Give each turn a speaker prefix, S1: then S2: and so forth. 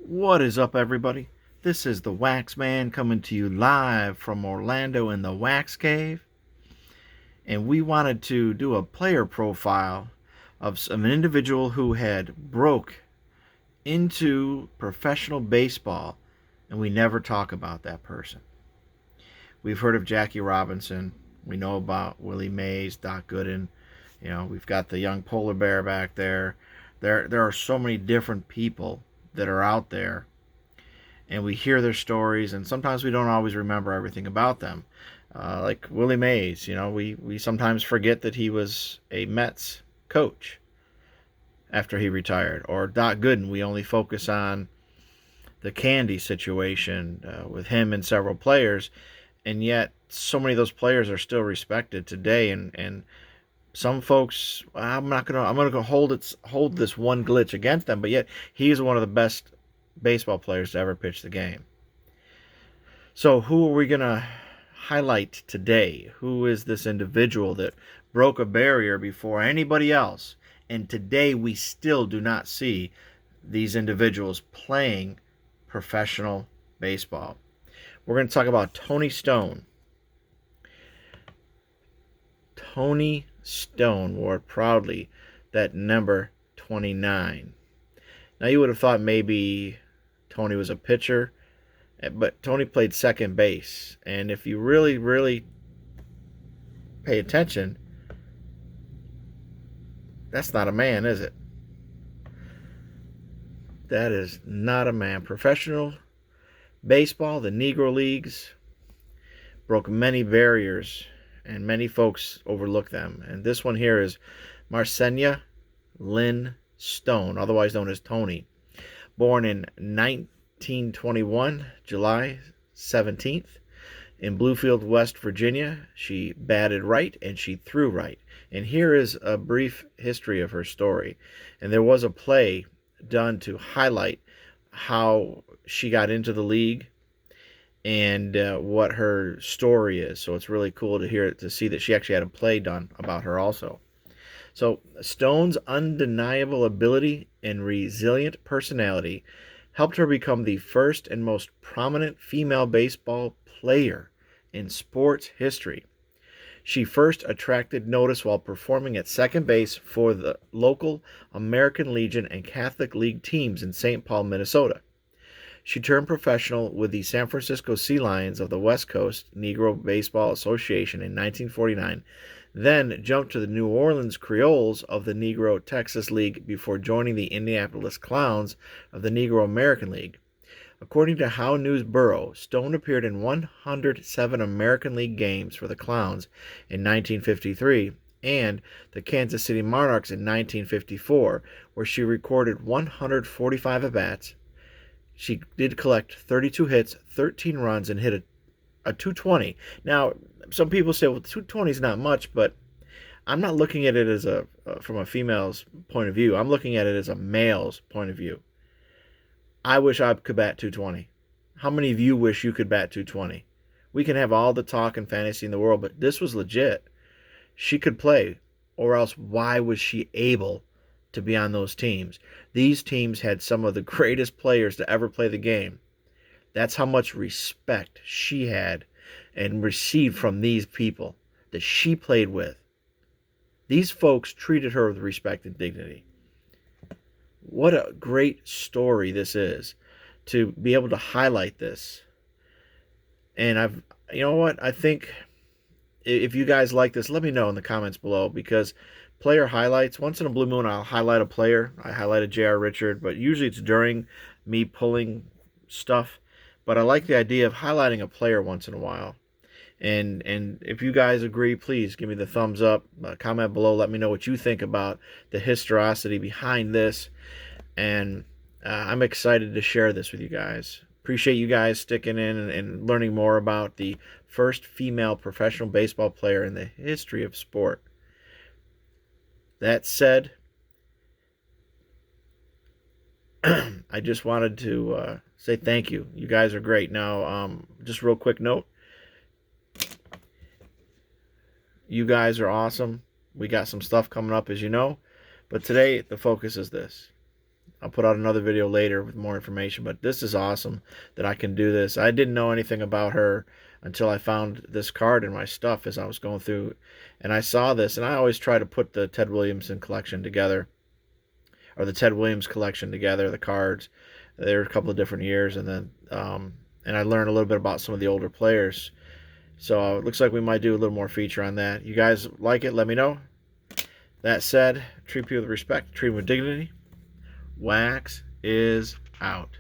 S1: What is up, everybody? This is the Wax Man coming to you live from Orlando in the Wax Cave. And we wanted to do a player profile of an individual who had broke into professional baseball, and we never talk about that person. We've heard of Jackie Robinson. We know about Willie Mays, Doc Gooden. We've got the young polar bear back there. There are so many different people that are out there, and we hear their stories, and sometimes we don't always remember everything about them. Like Willie Mays, we sometimes forget that he was a Mets coach after he retired. Or Doc Gooden, we only focus on the candy situation with him and several players, and yet so many of those players are still respected today. And some folks, I'm gonna hold this one glitch against them, but yet he's one of the best baseball players to ever pitch the game. So who are we gonna highlight today? Who is this individual that broke a barrier before anybody else? And today we still do not see these individuals playing professional baseball. We're going to talk about Toni Stone. Toni Stone wore proudly that number 29. Now you would have thought maybe Toni was a pitcher, but Toni played second base. And if you really, really pay attention, that's not a man, is it? That is not a man. Professional baseball, the Negro Leagues, broke many barriers, and many folks overlook them. And this one here is Marcenia Lynn Stone, otherwise known as Toni. Born in 1921, July 17th, in Bluefield, West Virginia. She batted right and she threw right. And here is a brief history of her story. And there was a play done to highlight how she got into the league and what her story is. So it's really cool to see that she actually had a play done about her also. So Stone's undeniable ability and resilient personality helped her become the first and most prominent female baseball player in sports history. She first attracted notice while performing at second base for the local American Legion and Catholic League teams in St. Paul, Minnesota. She turned professional with the San Francisco Sea Lions of the West Coast Negro Baseball Association in 1949, then jumped to the New Orleans Creoles of the Negro Texas League before joining the Indianapolis Clowns of the Negro American League. According to How News Bureau, Stone appeared in 107 American League games for the Clowns in 1953 and the Kansas City Monarchs in 1954, where she recorded 145 at-bats. She did collect 32 hits, 13 runs, and hit a 220. Now, some people say, well, 220 is not much, but I'm not looking at it as from a female's point of view. I'm looking at it as a male's point of view. I wish I could bat 220. How many of you wish you could bat 220? We can have all the talk and fantasy in the world, but this was legit. She could play, or else why was she able to be on those teams? These teams had some of the greatest players to ever play the game. That's how much respect she had and received from these people that she played with. These folks treated her with respect and dignity. What a great story this is to be able to highlight this. And you know what? I think if you guys like this, let me know in the comments below, because player highlights, once in a blue moon, I'll highlight a player. I highlighted J.R. Richard, but usually it's during me pulling stuff. But I like the idea of highlighting a player once in a while. And if you guys agree, please give me the thumbs up. Comment below. Let me know what you think about the historicity behind this. And I'm excited to share this with you guys. Appreciate you guys sticking in and learning more about the first female professional baseball player in the history of sport. That said, I just wanted to say thank you. You guys are great. Now, just real quick note. You guys are awesome. We got some stuff coming up, as you know. But today, the focus is this. I'll put out another video later with more information, but this is awesome that I can do this. I didn't know anything about her until I found this card in my stuff as I was going through, and I saw this, and I always try to put the Ted Williamson collection together, or the Ted Williams collection together, the cards. There are a couple of different years, and then and I learned a little bit about some of the older players. So it looks like we might do a little more feature on that. You guys like it? Let me know. That said, treat people with respect, treat them with dignity. Wax is out.